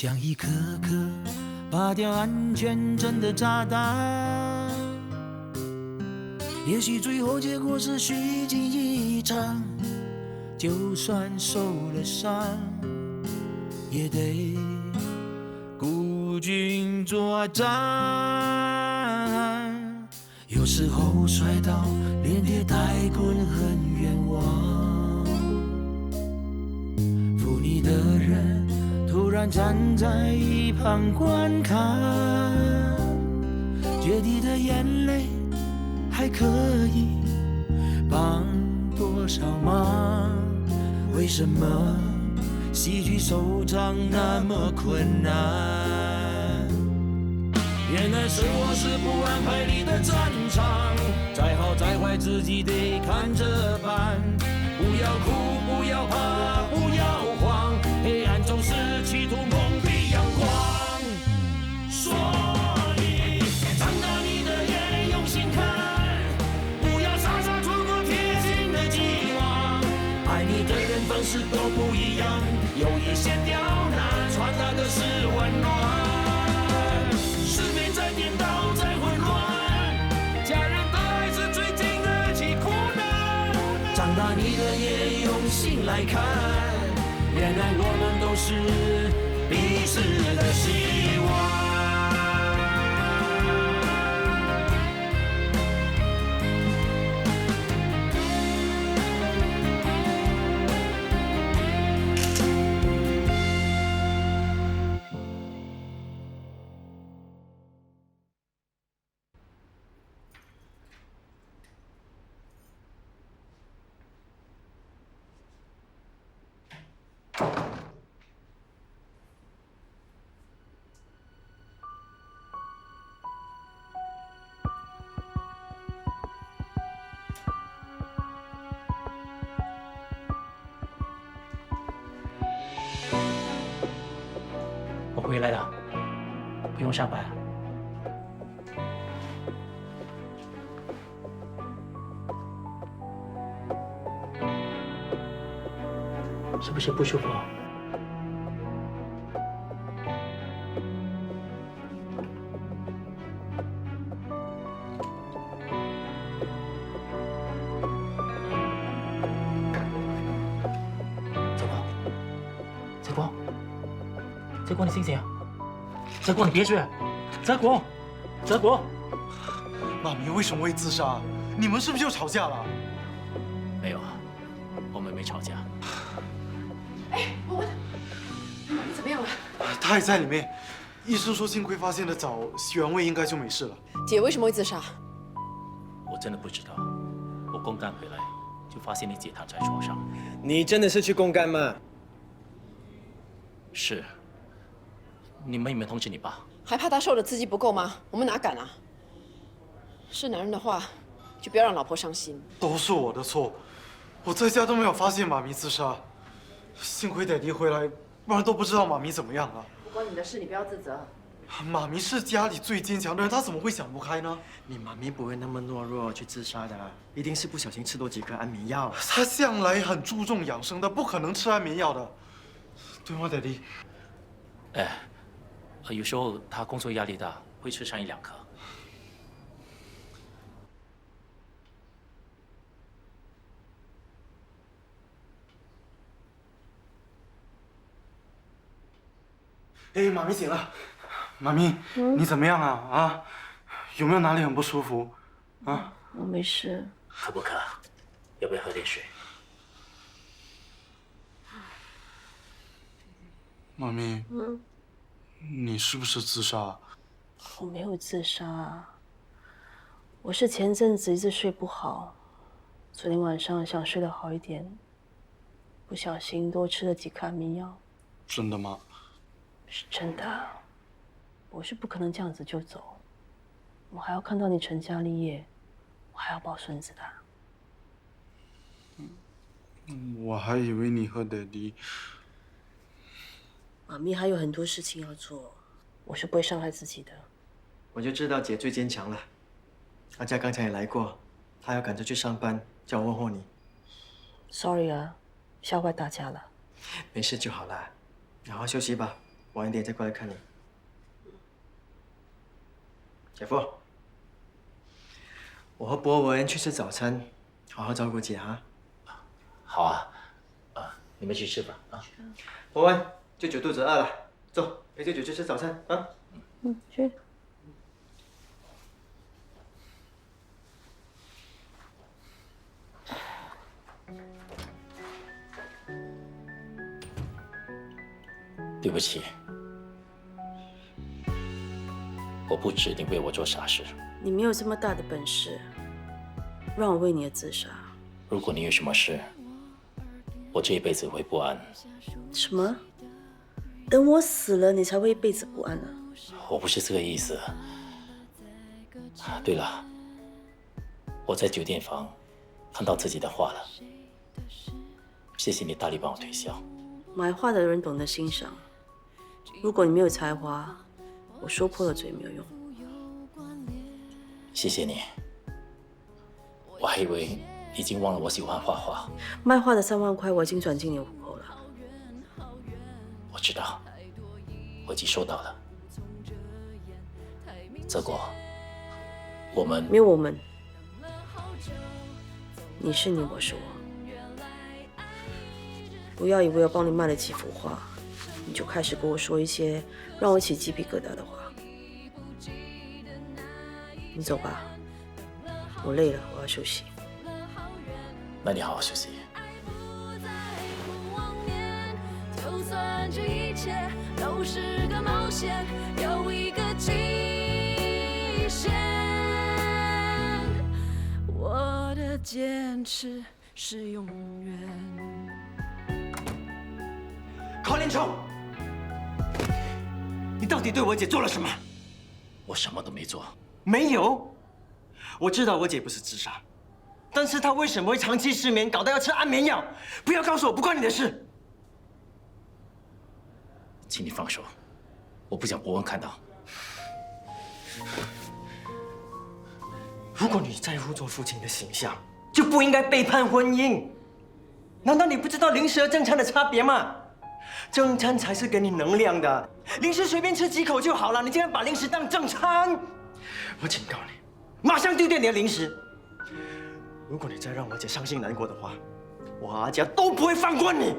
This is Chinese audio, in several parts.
像一颗颗拔掉安全针的炸弹。也许最后结果是虚惊一场，就算受了伤，也得孤军作战。有时候摔倒，连跌带滚很冤枉。扶你的人突然站在一旁观看，决堤的眼泪还可以帮多少忙？为什么戏剧收场那么困难？原来生活是不安排你的战场，再好再坏自己得看着办。不要哭，不要怕，不要慌，黑暗总是企图蒙蔽阳光。所以张大你的眼，用心看，不要傻傻错过贴心的期望。爱你的人方式都不一样，有一些刁难，传达的是温暖。是非在颠倒，在混乱，家人的爱是最经得起苦难。长大你的眼，用心来看，原来我们都是彼此的希望。我回来了，不用上班。是不是不舒服？泽国，泽国，你醒醒！泽国，你别去！泽国，泽国，妈咪为什么会自杀？你们是不是又吵架了？没有啊，我们没吵架。哎，你怎么样了？他也在里面。医生说幸亏发现的早，原位应该就没事了。姐为什么会自杀？我真的不知道。我公干回来就发现你姐躺在床上。你真的是去公干吗？是。你们有没有通知你爸？还怕他受的刺激不够吗？我们哪敢啊！是男人的话，就不要让老婆伤心。都是我的错，我在家都没有发现妈咪自杀，幸亏爹地回来，不然都不知道妈咪怎么样了。不关你的事，你不要自责。妈咪是家里最坚强的人，她怎么会想不开呢？你妈咪不会那么懦弱去自杀的，一定是不小心吃多几颗安眠药。她向来很注重养生的，不可能吃安眠药的，对吗，爹地？哎，有时候他工作压力大，会吃上1、2颗。哎，妈咪醒了，妈咪，你怎么样啊？啊，有没有哪里很不舒服？啊？我没事。渴不渴？要不要喝点水？妈咪，你是不是自杀？我没有自杀，我是前阵子一直睡不好，昨天晚上想睡得好一点，不小心多吃了几颗安眠药。真的吗？是真的，我是不可能这样子就走，我还要看到你成家立业，我还要抱孙子的。我还以为你和爹地。妈咪还有很多事情要做，我是不会伤害自己的。我就知道姐最坚强了。阿佳刚才也来过，她要赶着去上班，叫我问候你。Sorry 啊，校外打架了。没事就好啦，好好休息吧。晚一点再过来看你。姐夫，我和博文去吃早餐，好好照顾姐啊。好啊，你们去吃吧啊。博文，舅舅肚子饿了，走，陪舅舅去吃早餐啊。去。对不起，我不指定为我做傻事。你没有这么大的本事，让我为你而自杀。如果你有什么事，我这一辈子会不安。什么？等我死了，你才会一辈子不安呢？我不是这个意思。对了，我在酒店房看到自己的画了，谢谢你大力帮我推销。买画的人懂得欣赏。如果你没有才华，我说破了嘴没有用。谢谢你，我还以为已经忘了我喜欢画画。卖画的3万块我已经转进你户口了。我知道，我已经收到了。泽国，我们没有我们，你是你，我是我。不要以为我帮你卖了几幅画，你就开始跟我说一些让我起鸡皮疙瘩的话。你走吧，我累了，我要休息。那你好好休息。就算这一切都是个冒险，有一个期限，我的坚持是永远。郝连冲，你到底对我姐做了什么？我什么都没做。没有。我知道我姐不是自杀，但是她为什么会长期失眠，搞得要吃安眠药？不要告诉我不关你的事。请你放手，我不想博文看到。如果你在乎做父亲的形象，就不应该背叛婚姻。难道你不知道零食和正餐的差别吗？正餐才是给你能量的，零食随便吃几口就好了。你竟然把零食当正餐！我警告你，马上丢掉你的零食！如果你再让我姐伤心难过的话，我和阿佳都不会放过你。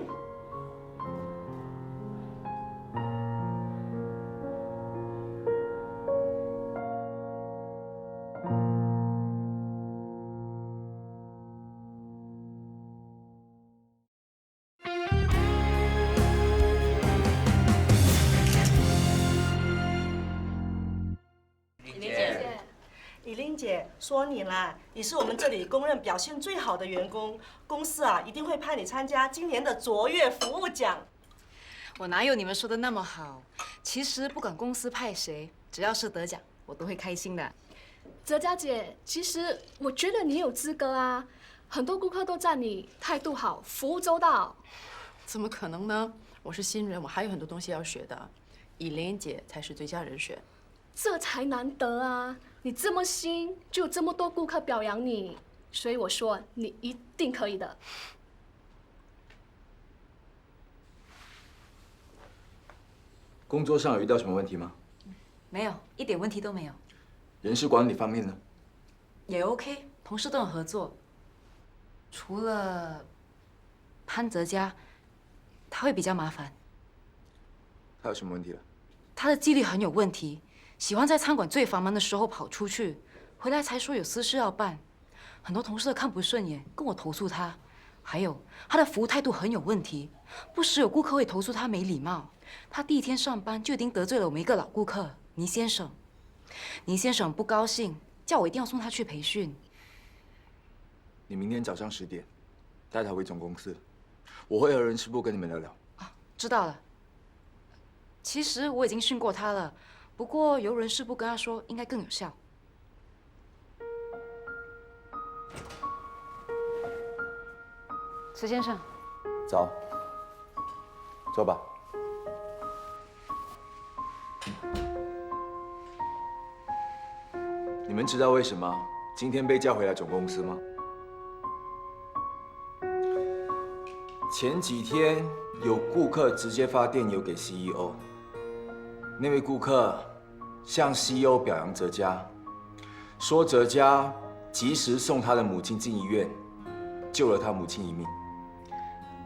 以琳姐说你啦，你是我们这里公认表现最好的员工，公司啊一定会派你参加今年的卓越服务奖。我哪有你们说的那么好？其实不管公司派谁，只要是得奖，我都会开心的。泽佳姐，其实我觉得你有资格啊，很多顾客都赞你态度好，服务周到。怎么可能呢？我是新人，我还有很多东西要学的。以琳姐才是最佳人选。这才难得啊！你这么新，就有这么多顾客表扬你，所以我说你一定可以的。工作上有遇到什么问题吗？没有，一点问题都没有。人事管理方面呢？也 OK， 同事都很合作。除了潘泽佳，他会比较麻烦。他有什么问题了？他的纪律很有问题，喜欢在餐馆最繁忙的时候跑出去，回来才说有私事要办。很多同事都看不顺眼，跟我投诉他。还有他的服务态度很有问题，不时有顾客会投诉他没礼貌。他第一天上班就已经得罪了我们一个老顾客倪先生。倪先生不高兴，叫我一定要送他去培训。你明天早上10点带他回总公司，我会和人事部跟你们聊聊。啊，知道了。其实我已经训过他了，不过由人事部跟他说应该更有效。石先生，早，坐吧。你们知道为什么今天被叫回来总公司吗？前几天有顾客直接发电邮给 CEO，那位顾客向 CEO 表扬哲嘉，说哲嘉及时送他的母亲进医院，救了他母亲一命。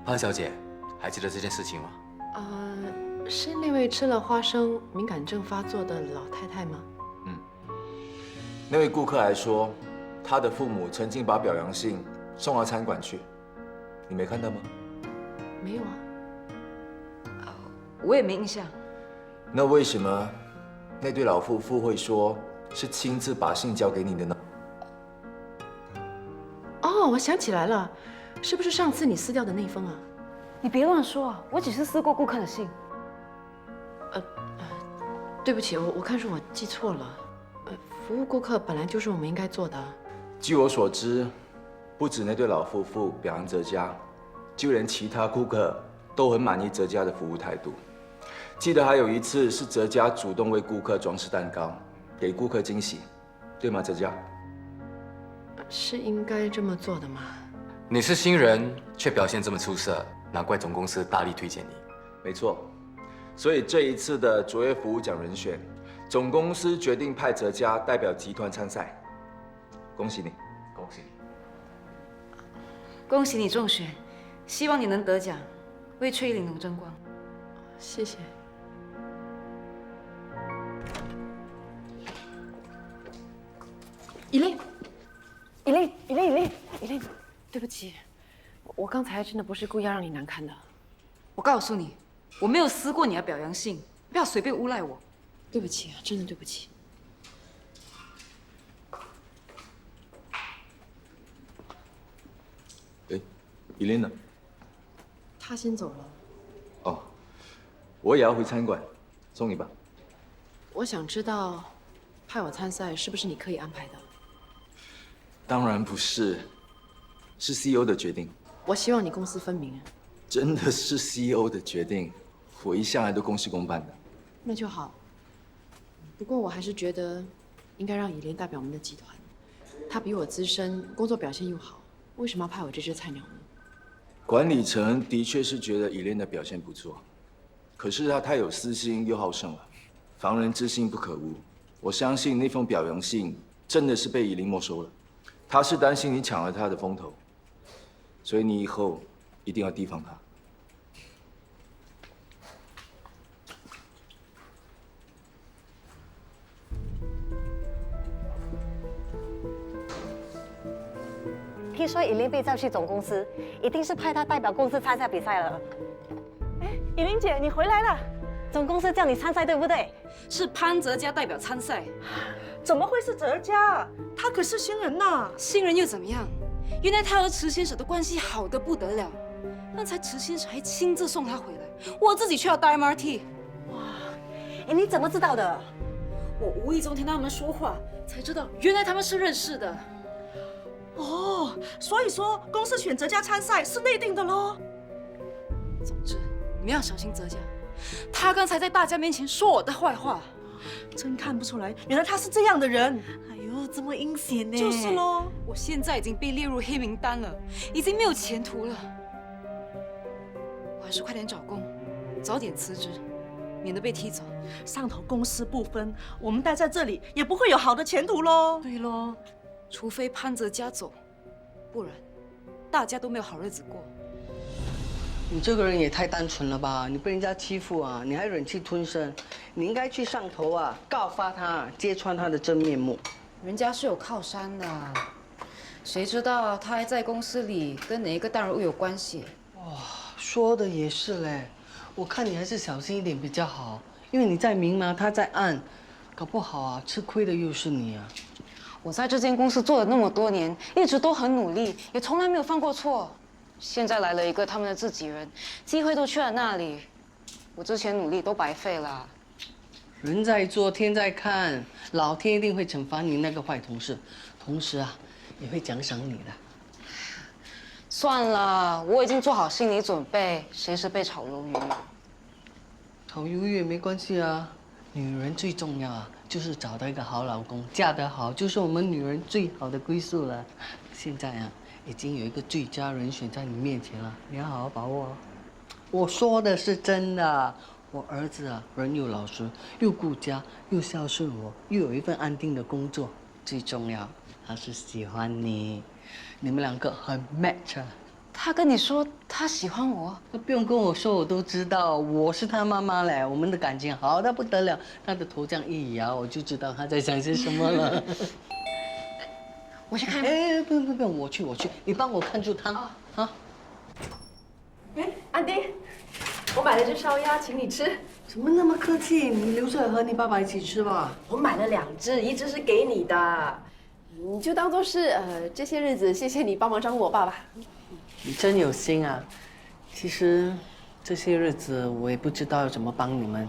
潘小姐，还记得这件事情吗？是那位吃了花生敏感症发作的老太太吗？那位顾客还说，他的父母曾经把表扬信送到餐馆去，你没看到吗？没有啊。我也没印象。那为什么那对老夫妇会说是亲自把信交给你的呢？哦，我想起来了，是不是上次你撕掉的那封啊？你别乱说啊！我只是撕过顾客的信。对不起，我看是我记错了。服务顾客本来就是我们应该做的。据我所知，不止那对老夫妇表扬哲嘉，就连其他顾客都很满意哲嘉的服务态度。记得还有一次是哲嘉主动为顾客装饰蛋糕，给顾客惊喜，对吗？哲嘉是应该这么做的吗？你是新人，却表现这么出色，难怪总公司大力推荐你。没错，所以这一次的卓越服务奖人选，总公司决定派哲嘉代表集团参赛。恭喜你，恭喜你！恭喜你中选，希望你能得奖，为翠玲珑争光。谢谢。依琳，对不起，我刚才真的不是故意要让你难堪的。我告诉你，我没有撕过你的表扬信，不要随便诬赖我。对不起，真的对不起。哎，依琳呢？他先走了。哦，我也要回餐馆，送你吧。我想知道，派我参赛是不是你刻意安排的？当然不是，是 CEO 的决定。我希望你公私分明。真的是 CEO 的决定，我一向来都公事公办的。那就好。不过我还是觉得，应该让以莲代表我们的集团。她比我资深，工作表现又好，为什么要派我这只菜鸟呢？管理层的确是觉得以莲的表现不错，可是他太有私心又好胜了，防人之心不可无。我相信那封表扬信真的是被以琳没收了，他是担心你抢了他的风头，所以你以后一定要提防他。听说以琳被叫去总公司，一定是派她代表公司参加比赛了。哎，以琳姐，你回来了。总公司叫你参赛，对不对？是潘哲嘉代表参赛。怎么会是哲嘉？他可是新人呐。新人又怎么样？原来他和池先生的关系好得不得了。刚才池先生还亲自送他回来，我自己却要搭 MRT。哇，哎，你怎么知道的？我无意中听他们说话，才知道原来他们是认识的。哦，所以说公司选哲嘉参赛是内定的喽。总之，你们要小心哲嘉，他刚才在大家面前说我的坏话。真看不出来，原来他是这样的人。哎呦，这么阴险呢！就是喽。我现在已经被列入黑名单了，已经没有前途了。我还是快点找工，早点辞职，免得被踢走。上头公私不分，我们待在这里也不会有好的前途喽。对喽。除非潘哲嘉走，不然大家都没有好日子过。你这个人也太单纯了吧！你被人家欺负啊，你还忍气吞声。你应该去上头啊，告发他，揭穿他的真面目。人家是有靠山的，谁知道他还在公司里跟哪一个大人物有关系？哇，说的也是嘞。我看你还是小心一点比较好，因为你在明嘛，他在暗，搞不好啊，吃亏的又是你啊。我在这间公司做了那么多年，一直都很努力，也从来没有犯过错。现在来了一个他们的自己人，机会都去了那里，我之前努力都白费了。人在做，天在看，老天一定会惩罚你那个坏同事，同时啊，也会奖赏你的。算了，我已经做好心理准备，谁是被炒鱿鱼？炒鱿鱼也没关系啊，女人最重要啊，就是找到一个好老公，嫁得好就是我们女人最好的归宿了。现在啊，已经有一个最佳人选在你面前了，你要好好把握哦。我说的是真的，我儿子啊，人又老实，又顾家，又孝顺我，又有一份安定的工作，最重要，他是喜欢你，你们两个很 match 啊。他跟你说他喜欢我？他不用跟我说，我都知道，我是他妈妈嘞，我们的感情好到不得了。他的头这样一摇，我就知道他在想些什么了。我去看。哎，不用，我去，你帮我看住他啊。哎，安迪，我买了只烧鸭，请你吃。怎么那么客气？你留着和你爸爸一起吃吧。我买了2只，一只是给你的，你就当做是这些日子谢谢你帮忙照顾我爸爸。你真有心啊！其实这些日子我也不知道要怎么帮你们，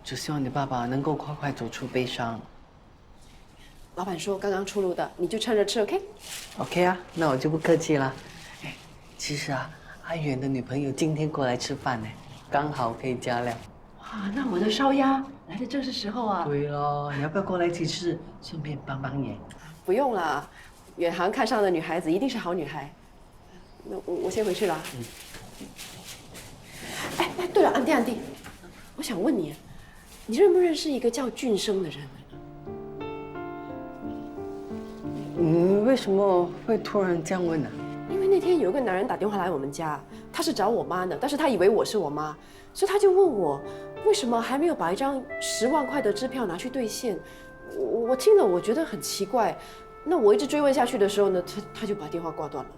只希望你爸爸能够快快走出悲伤。老板说刚刚出炉的，你就趁热吃 ，OK？ OK 啊，那我就不客气了。哎，其实啊，阿远的女朋友今天过来吃饭呢，刚好可以加料。哇，那我的烧鸭来的正是时候啊！对咯，你要不要过来一起吃，顺便帮帮眼？不用了，远航看上的女孩子一定是好女孩。那我先回去了。哎，对了，安迪，我想问你，你认不认识一个叫俊生的人？你为什么会突然这样问呢？因为那天有一个男人打电话来我们家，他是找我妈呢，但是他以为我是我妈，所以他就问我为什么还没有把一张10万块的支票拿去兑现。我听了，我觉得很奇怪。那我一直追问下去的时候呢，他就把电话挂断了。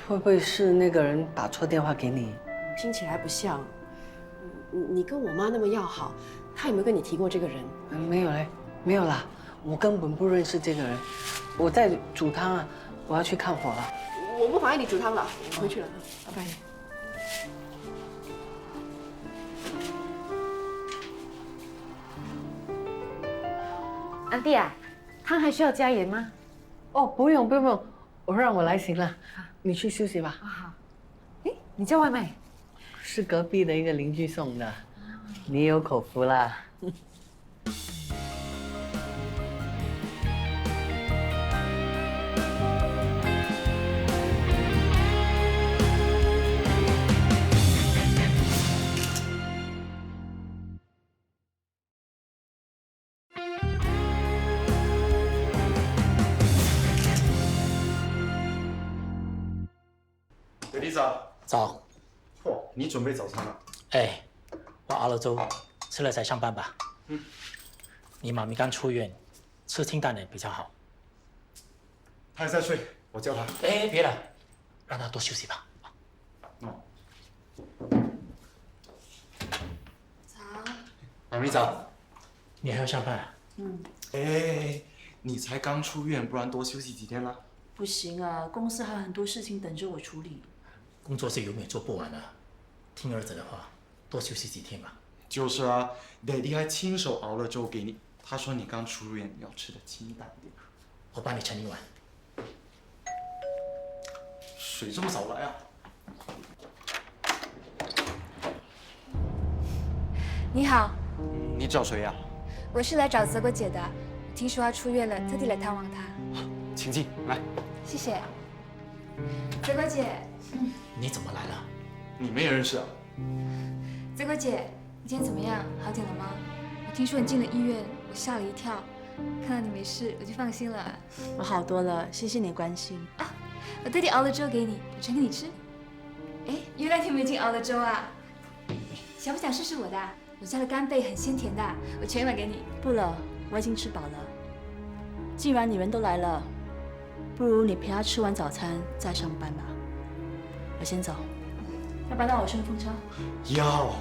会不会是那个人打错电话给你？听起来不像。你跟我妈那么要好，他有没有跟你提过这个人？没有嘞，没有啦，我根本不认识这个人。我在煮汤啊，我要去看火了。我不妨碍你煮汤了，我回去了，拜拜。安迪啊，汤还需要加盐吗？哦，不用，让我来行了。你去休息吧。好。哎，你叫外卖？是隔壁的一个邻居送的，你有口福啦。伟丽早。早。嚯，你准备早餐了？哎，我熬了粥，吃了才上班吧。嗯。你妈咪刚出院，吃清淡点比较好。她还在睡，我叫她。哎，别了，让她多休息吧。哦。早。妈咪早。你还要上班啊？哎，你才刚出院，不然多休息几天啦？不行啊，公司还有很多事情等着我处理。工作是永远做不完的，听儿子的话，多休息几天吧。就是啊，Daddy 还亲手熬了粥给你，他说你刚出院，要吃的清淡点。我帮你盛一碗。水这么早来啊？你好，你找谁呀？我是来找泽国姐的，听说她出院了，特地来探望她。请进来。谢谢。泽国姐。你怎么来了？你们也认识啊？泽国姐，你今天怎么样？好点了吗？我听说你进了医院，我吓了一跳。看到你没事，我就放心了。我好多了，谢谢你关心。啊，我特地熬了粥给你，我盛给你吃。哎，原来你们已经熬了粥啊？想不想试试我的？我家的干贝很鲜甜的，我全碗给你。不了，我已经吃饱了。既然你人都来了，不如你陪他吃完早餐再上班吧。我先走，要不然让我顺风车。要。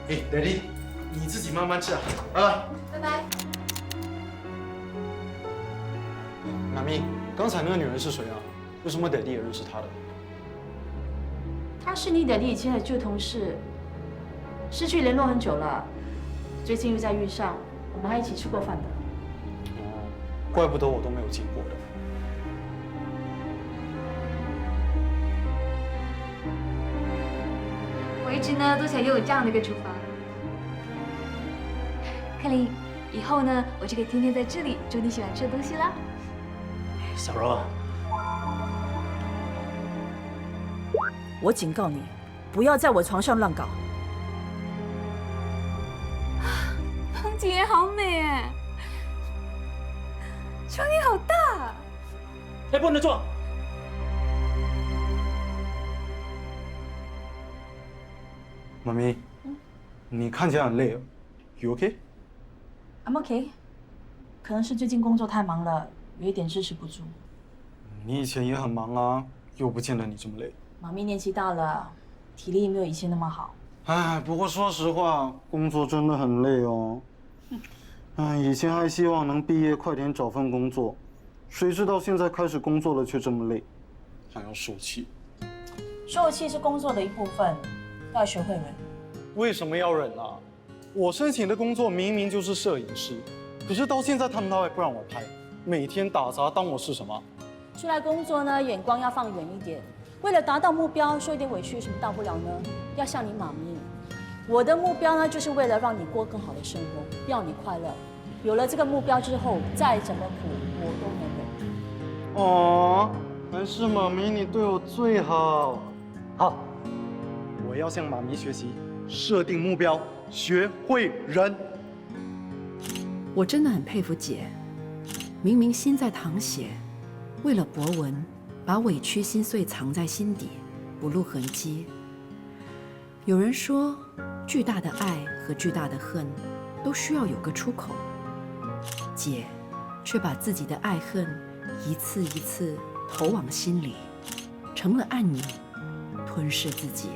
哎，Daddy，你自己慢慢吃啊。拜拜。拜拜。妈咪，刚才那个女人是谁啊？为什么Daddy也认识她的？他是你爹地以前的旧同事，失去联络很久了，最近又在遇上，我们还一起吃过饭的。哦，怪不得我都没有见过的。我一直呢都想拥有这样的一个厨房。看林，以后呢我就可以天天在这里煮你喜欢吃的东西啦。小柔啊，我警告你，不要在我床上乱搞。景也好美哎，窗也好大。哎，不能坐。妈咪，你看起来很累哦。You OK？ I'm OK， 可能是最近工作太忙了，有一点支持不住。你以前也很忙啊，又不见得你这么累。妈咪年纪大了，体力没有以前那么好。哎，不过说实话，工作真的很累哦。哎，以前还希望能毕业快点找份工作，谁知道现在开始工作了却这么累，还要受气。受气是工作的一部分，要学会忍。为什么要忍啊？我申请的工作明明就是摄影师，可是到现在他们都还不让我拍，每天打杂，当我是什么？出来工作呢，眼光要放远一点。为了达到目标，受一点委屈有什么大不了呢？要像你妈咪，我的目标呢，就是为了让你过更好的生活，要你快乐。有了这个目标之后，再怎么苦我都能忍。哦，还是妈咪你对我最好。好，我要向妈咪学习，设定目标，学会忍。我真的很佩服姐，明明心在淌血，为了博文，把委屈心碎藏在心底，不露痕迹。有人说，巨大的爱和巨大的恨，都需要有个出口。姐，却把自己的爱恨一次一次投往心里，成了暗影，吞噬自己。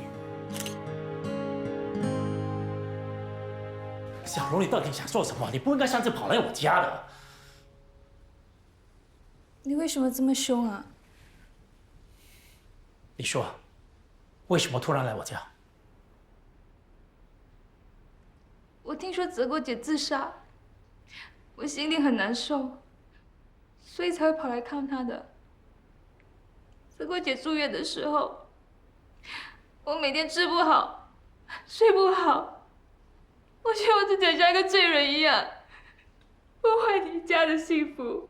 小柔，你到底想做什么？你不应该擅自跑来我家的。你为什么这么凶啊？你说，为什么突然来我家？我听说泽国姐自杀，我心里很难受，所以才会跑来看她的。泽国姐住院的时候，我每天吃不好，睡不好，我觉得我自己像一个罪人一样，破坏你家的幸福。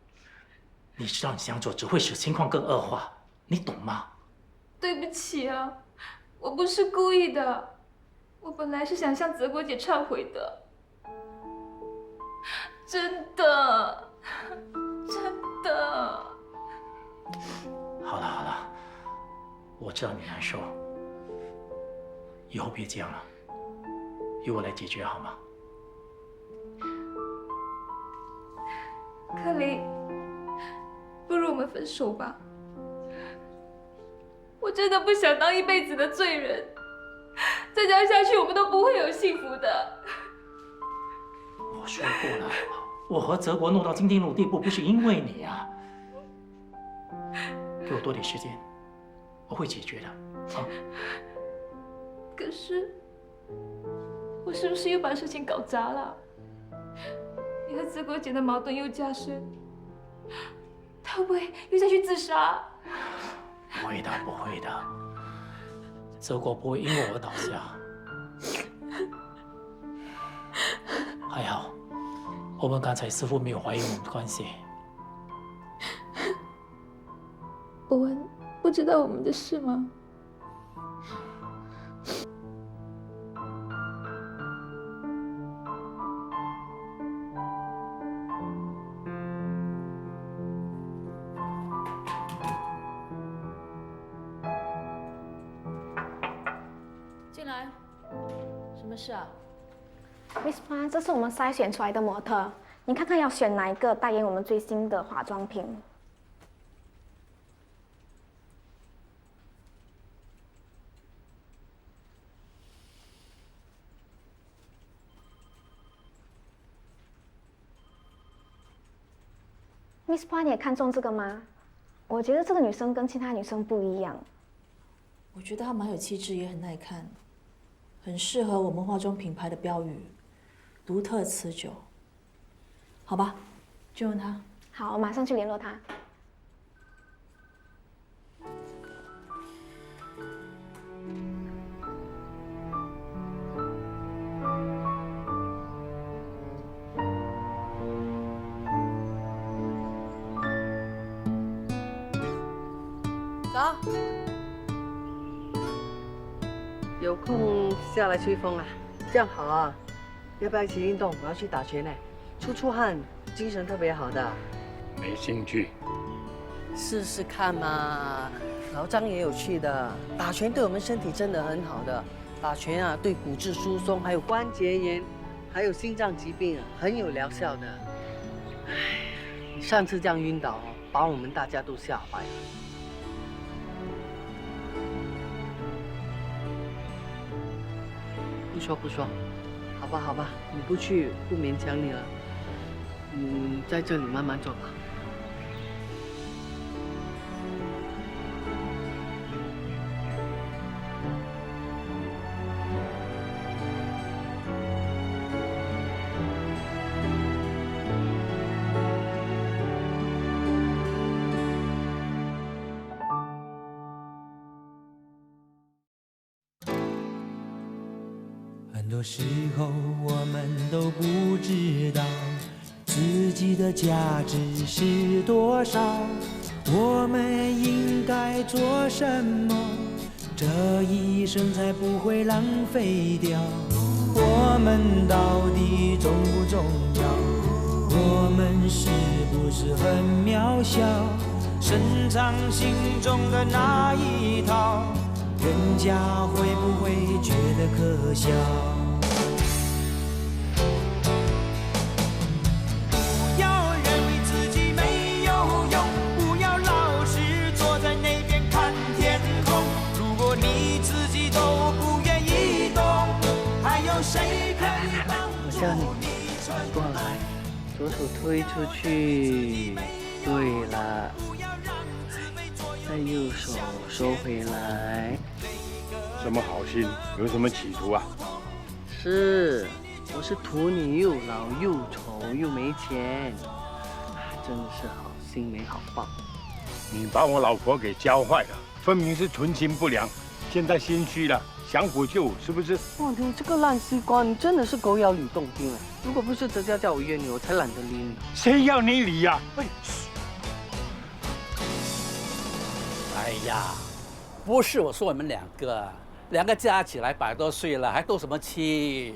你知道你这样做只会使情况更恶化，你懂吗？对不起啊，我不是故意的。我本来是想向泽国姐忏悔的，真的，真的。好了好了，我知道你难受，以后别这样了，由我来解决好吗？克林，不如我们分手吧。我真的不想当一辈子的罪人。再这样下去，我们都不会有幸福的。我说过了，我和泽国弄到今天这种地步，不是因为你啊。给我多点时间，我会解决的，啊。可是，我是不是又把事情搞砸了？你和泽国姐的矛盾又加深，他会不会又再去自杀？不会的，不会的。泽国不会因为我倒下，还好，我们刚才似乎没有怀疑我们的关系。博文不知道我们的事吗？进来，什么事啊 ？Miss Pan， 这是我们筛选出来的模特，你看看要选哪一个代言我们最新的化妆品。Miss Pan， 你也看中这个吗？我觉得这个女生跟其他女生不一样。我觉得她蛮有气质，也很耐看，很适合我们化妆品牌的标语，独特持久。好吧，就用它。好，我马上去联络她。走。有空下来吹风啊，这样好啊。要不要一起运动？我要去打拳呢，出汗，精神特别好的。没兴趣。试试看嘛，老张也有去的。打拳对我们身体真的很好的，打拳啊，对骨质疏松、还有关节炎、还有心脏疾病啊，很有疗效的。唉，你上次这样晕倒，把我们大家都吓坏了。不说，好吧，你不去不勉强你了，你在这里慢慢做吧。很多时候我们都不知道自己的价值是多少，我们应该做什么，这一生才不会浪费掉。我们到底重不重要？我们是不是很渺小？深藏心中的那一套，人家会不会觉得可笑？不要认为自己没有用，不要老是坐在那边看天空。如果你自己都不愿意动，还有谁可以帮助你？过来，左手推出去，对了，再右手收回来。什么好心？有什么企图啊？是，我是图你又老又丑又没钱，真的是好心没好报。你把我老婆给教坏了，分明是存心不良，现在心虚了，想补救，是不是？哇，你这个烂西瓜，你真的是狗咬吕洞宾啊！如果不是哲家叫我约你，我才懒得理你。谁要你理呀？哎呀，不是我说你们两个加起来100多岁了，还斗什么气？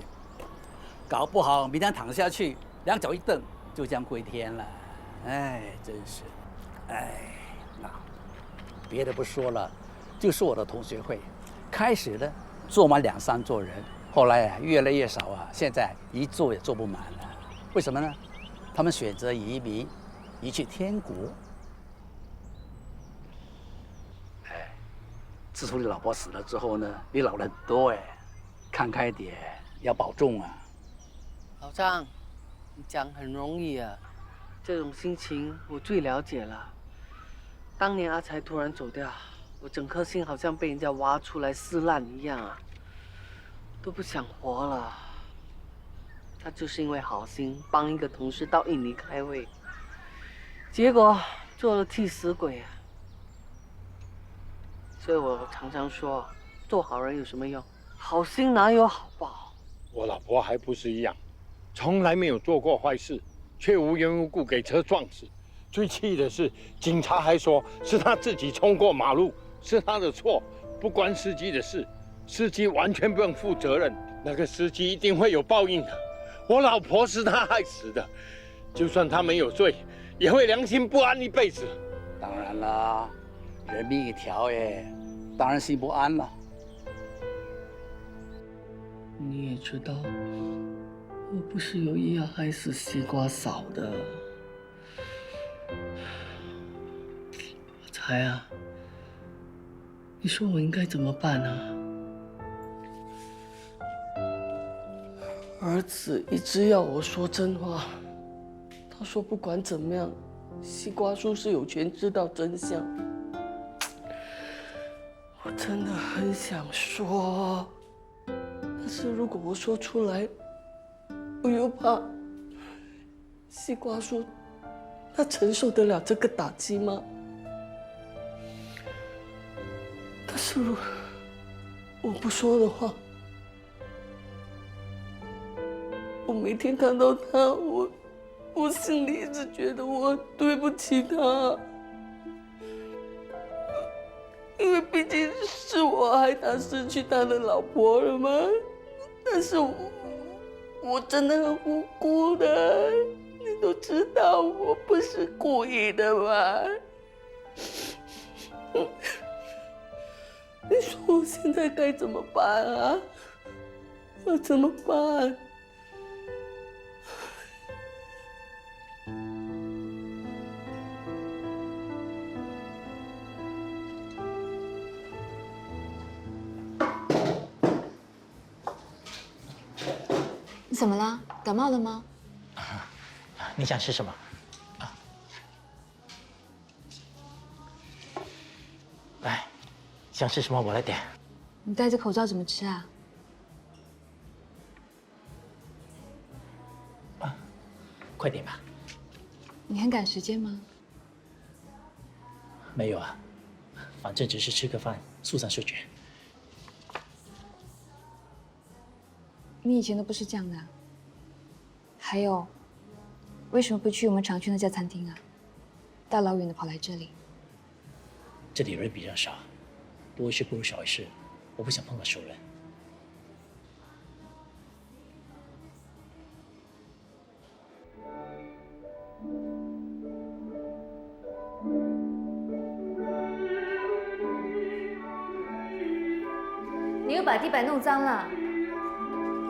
搞不好明天躺下去，两脚一蹬，就这样归天了。哎，真是，哎，那别的不说了，就说我的同学会，开始呢坐满2、3桌人，后来啊越来越少啊，现在一坐也坐不满了。为什么呢？他们选择移民，移去天国。自从你老婆死了之后呢，你老了很多哎，看开点，要保重啊。老张，你讲很容易啊，这种心情我最了解了。当年阿才突然走掉，我整颗心好像被人家挖出来撕烂一样啊，都不想活了。他就是因为好心帮一个同事到印尼开会，结果做了替死鬼啊。所以我常常说，做好人有什么用？好心哪有好报？我老婆还不是一样，从来没有做过坏事，却无缘无故给车撞死。最气的是，警察还说是他自己冲过马路，是他的错，不关司机的事，司机完全不用负责任。那个司机一定会有报应的。我老婆是他害死的，就算他没有罪，也会良心不安一辈子。当然啦。人命一条耶，当然心不安了。你也知道，我不是有意要害死西瓜嫂的。才啊，你说我应该怎么办啊？儿子一直要我说真话，他说不管怎么样，西瓜叔是有权知道真相。我真的很想说，但是如果我说出来，我又怕西瓜叔他承受得了这个打击吗？但是如果我不说的话，我每天看到他，我心里一直觉得我对不起他。因为毕竟是我害他失去他的老婆了嘛，但是我真的很无辜的，你都知道我不是故意的嘛。你说我现在该怎么办啊？我怎么办？你怎么了？感冒了吗？你想吃什么？来，想吃什么我来点。你戴着口罩怎么吃啊？快点吧。你很赶时间吗？没有啊，反正只是吃个饭，速战速决。你以前都不是这样的啊。还有，为什么不去我们常去那家餐厅啊？大老远的跑来这里。这里人比较少，多一事不如少一事，我不想碰到熟人。你又把地板弄脏了。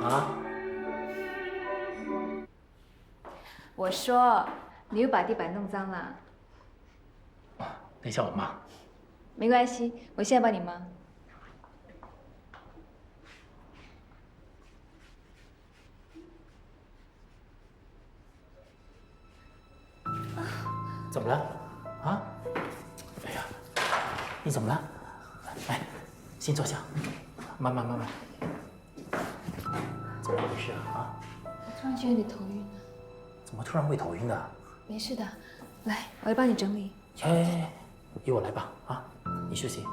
啊？我说，你又把地板弄脏了。等一下我骂。没关系，我现在帮你骂。怎么了？啊？哎呀，你怎么了？来，先坐下，慢慢。怎么回事啊？我突然觉得有点头晕。怎么突然会头晕的？没事的，来，我来帮你整理。哎，由我来吧，啊，你休息。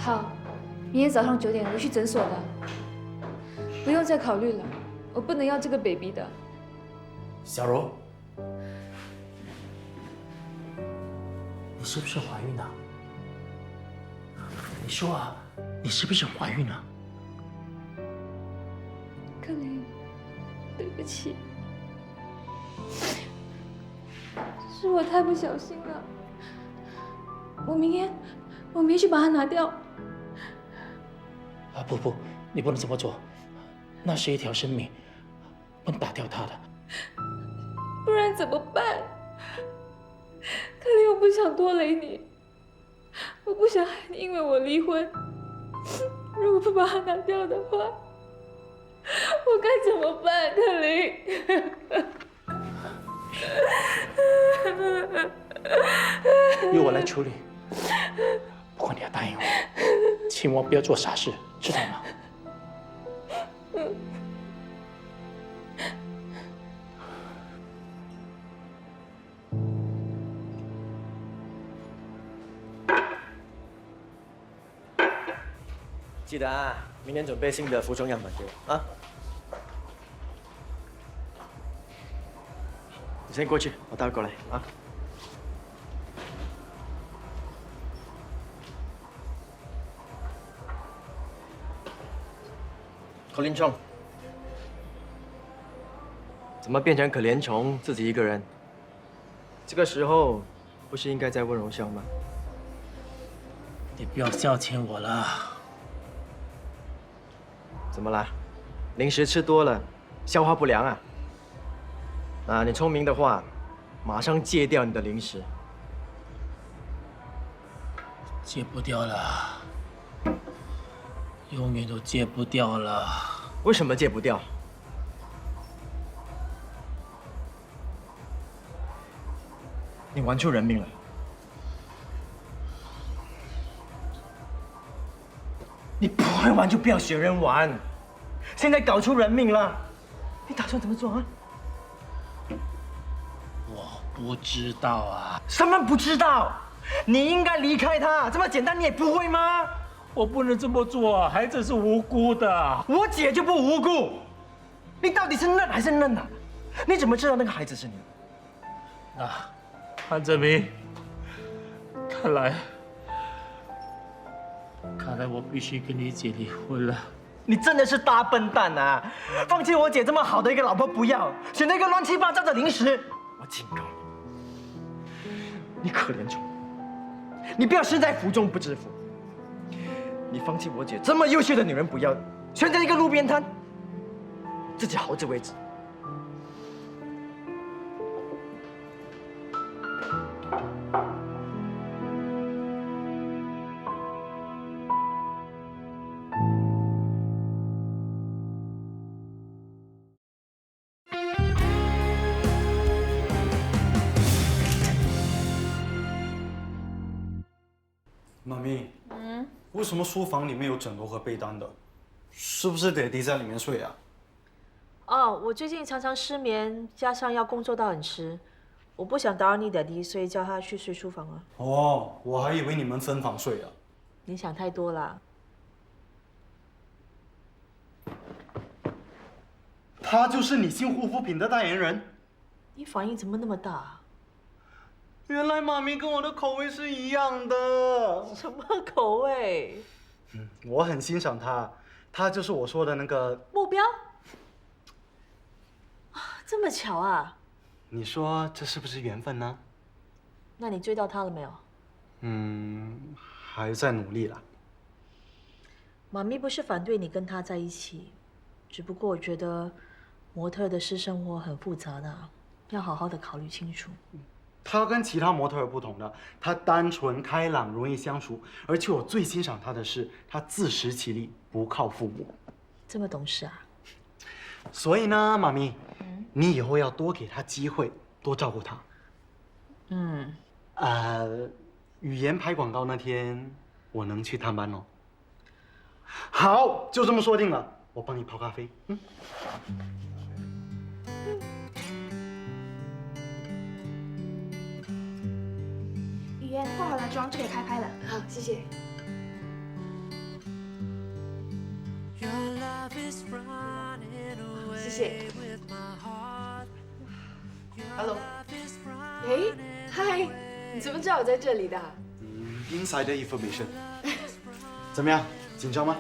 好，明天早上9点我去诊所的。不用再考虑了，我不能要这个 baby 的。小柔，你是不是怀孕了？你说啊，你是不是怀孕了？克林，对不起，是我太不小心了。我明天去把它拿掉。啊不，你不能这么做，那是一条生命，不能打掉它的。不然怎么办？克林，我不想拖累你，我不想害你因为我离婚。如果不把它拿掉的话，我该怎么办，克林？由我来处理。不过你要答应我，千万不要做傻事，知道吗？记得啊，明天准备新的服装样本给我啊。你先过去，我待会过来啊。可怜虫，怎么变成可怜虫自己一个人？这个时候不是应该在温柔乡吗？你不要消遣我了。怎么啦？零食吃多了，消化不良啊？啊，你聪明的话，马上戒掉你的零食。戒不掉了。永远都戒不掉了。为什么戒不掉？你玩出人命了。你不会玩就不要学人玩。现在搞出人命了，你打算怎么做啊？我不知道啊。什么不知道？你应该离开他，这么简单你也不会吗？我不能这么做，孩子是无辜的。我姐就不无辜，你到底是嫩还是嫩啊？你怎么知道那个孩子是你？啊，潘哲明，看来我必须跟你姐离婚了。你真的是大笨蛋啊！放弃我姐这么好的一个老婆不要，选了一个乱七八糟的零食。我警告你，你可怜虫，你不要身在福中不知福。你放弃我姐这么优秀的女人不要，选择一个路边摊，自己好自为之。妈咪，为什么书房里面有枕头和被单的？是不是爹地在里面睡啊？哦，我最近常常失眠，加上要工作到很迟，我不想打扰你爹地，所以叫他去睡书房了。哦，我还以为你们分房睡啊。你想太多了。他就是你新护肤品的代言人。你反应怎么那么大？原来妈咪跟我的口味是一样的。什么口味？我很欣赏他，他就是我说的那个目标。这么巧啊！你说这是不是缘分呢？那你追到他了没有？还在努力啦。妈咪不是反对你跟他在一起，只不过我觉得模特的私生活很复杂的，要好好的考虑清楚。他跟其他模特儿不同的，他单纯开朗，容易相处，而且我最欣赏他的是，他自食其力，不靠父母。这么懂事啊！所以呢，妈咪，你以后要多给他机会，多照顾他。语言拍广告那天，我能去探班哦。好，就这么说定了，我帮你泡咖啡。语言化好了妆就可以开拍了。好，谢谢。谢谢。Hello。哎，嗨，你怎么知道我在这里的？Insider information。怎么样？紧张吗？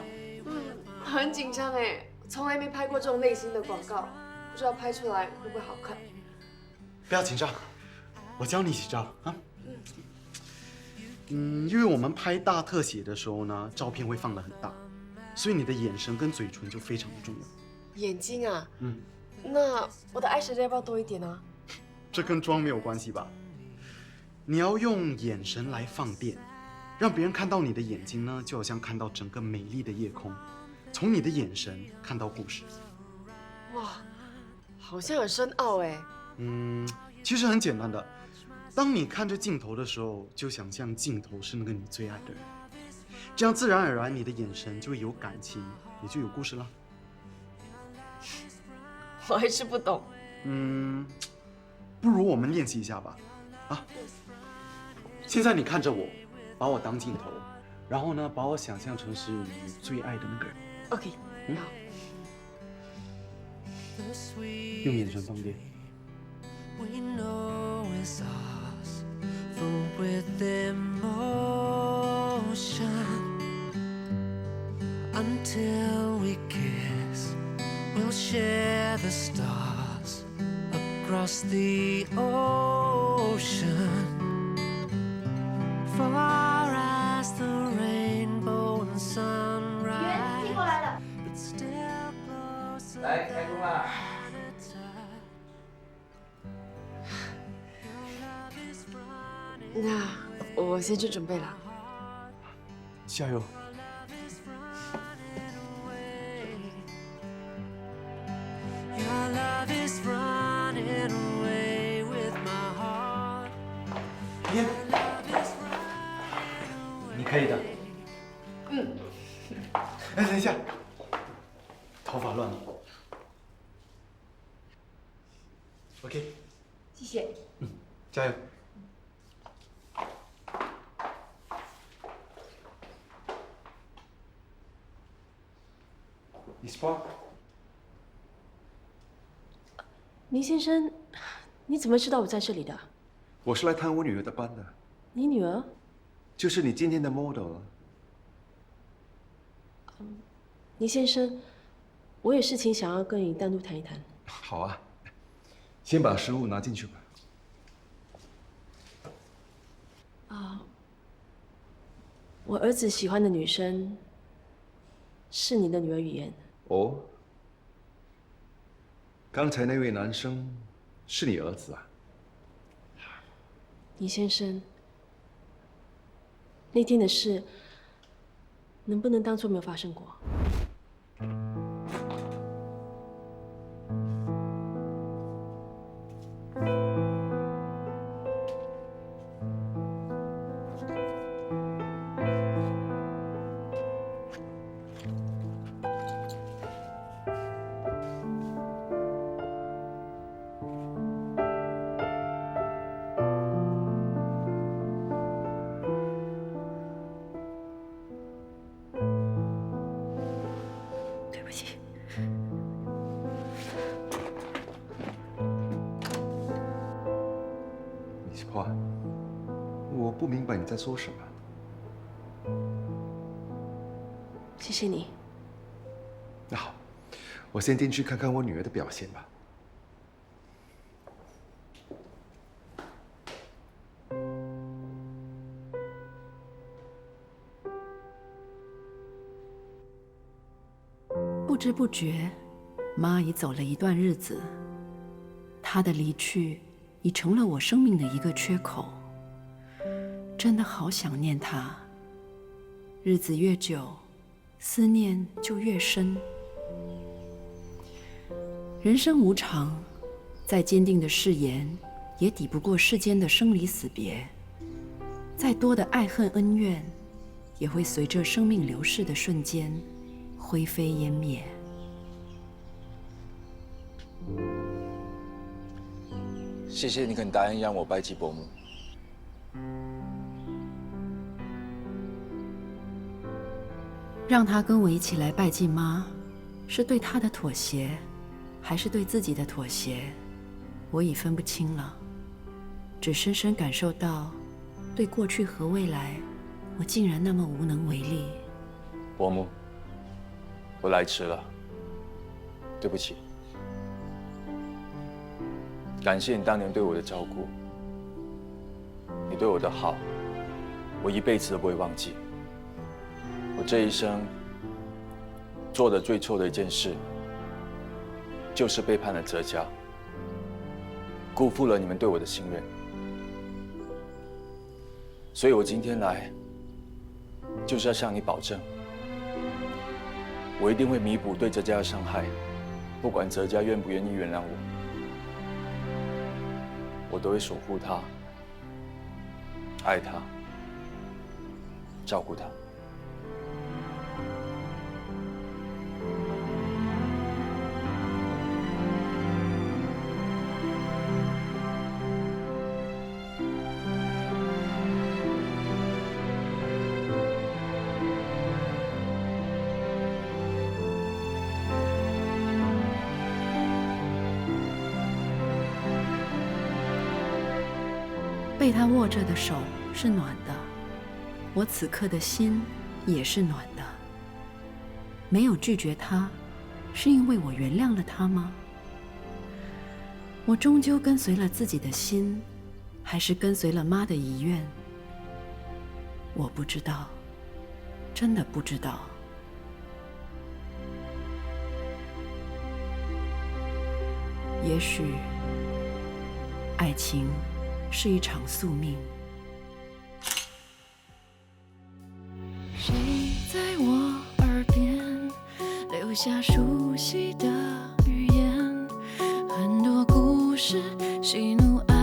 很紧张哎，从来没拍过这种类型的广告，不知道拍出来会不会好看。不要紧张，我教你几招啊。因为我们拍大特写的时候呢，照片会放得很大，所以你的眼神跟嘴唇就非常的重要。眼睛啊？那我的eyeshadow要不要多一点啊？这跟妆没有关系吧？你要用眼神来放电，让别人看到你的眼睛呢，就好像看到整个美丽的夜空，从你的眼神看到故事。哇，好像很深奥哎。其实很简单的。当你看着镜头的时候，就想象镜头是那个你最爱的人，这样自然而然你的眼神就会有感情，也就有故事了。我还是不懂。不如我们练习一下吧。啊，现在你看着我，把我当镜头，然后呢，把我想象成是你最爱的那个人。OK， 好。用眼神放电。With emotion until we kiss, we'll share the stars across the ocean, far as the rainbow and sunrise. But still closer. 来，开工啦！那我先去准备了。加油！你可以的。哎，等一下，头发乱了。OK。谢谢。加油。Miss Park，林先生，你怎么知道我在这里的？我是来探我女儿的班的，你女儿？就是你今天的 model。林先生，我有事情想要跟你单独谈一谈。好啊，先把食物拿进去吧。我儿子喜欢的女生是你的女儿语言。哦，刚才那位男生是你儿子啊？林先生，那天的事能不能当作没有发生过？对不起。Miss Park，我不明白你在说什么。谢谢你。那好，我先进去看看我女儿的表现吧。不知不觉，妈已走了一段日子。她的离去已成了我生命的一个缺口。真的好想念她。日子越久，思念就越深。人生无常，再坚定的誓言，也抵不过世间的生离死别。再多的爱恨恩怨，也会随着生命流逝的瞬间灰飞烟灭。谢谢你肯答应让我拜祭伯母。让他跟我一起来拜祭妈，是对他的妥协，还是对自己的妥协？我已分不清了，只深深感受到，对过去和未来，我竟然那么无能为力。伯母，我来迟了，对不起。感谢你当年对我的照顾，你对我的好，我一辈子都不会忘记。我这一生做的最错的一件事，就是背叛了哲家，辜负了你们对我的信任。所以我今天来，就是要向你保证，我一定会弥补对哲家的伤害，不管哲家愿不愿意原谅我，我都会守护他、爱他、照顾他。被他握着的手是暖的，我此刻的心也是暖的。没有拒绝他，是因为我原谅了他吗？我终究跟随了自己的心，还是跟随了妈的遗愿？我不知道，真的不知道。也许，爱情是一场宿命。谁在我耳边留下熟悉的语言？很多故事，喜怒哀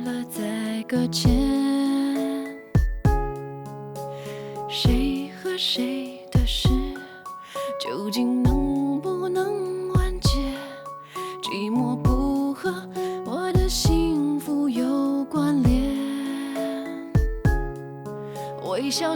乐在搁浅。谁和谁的事，究竟能不能完结？寂寞不和我的幸福有关联。微笑。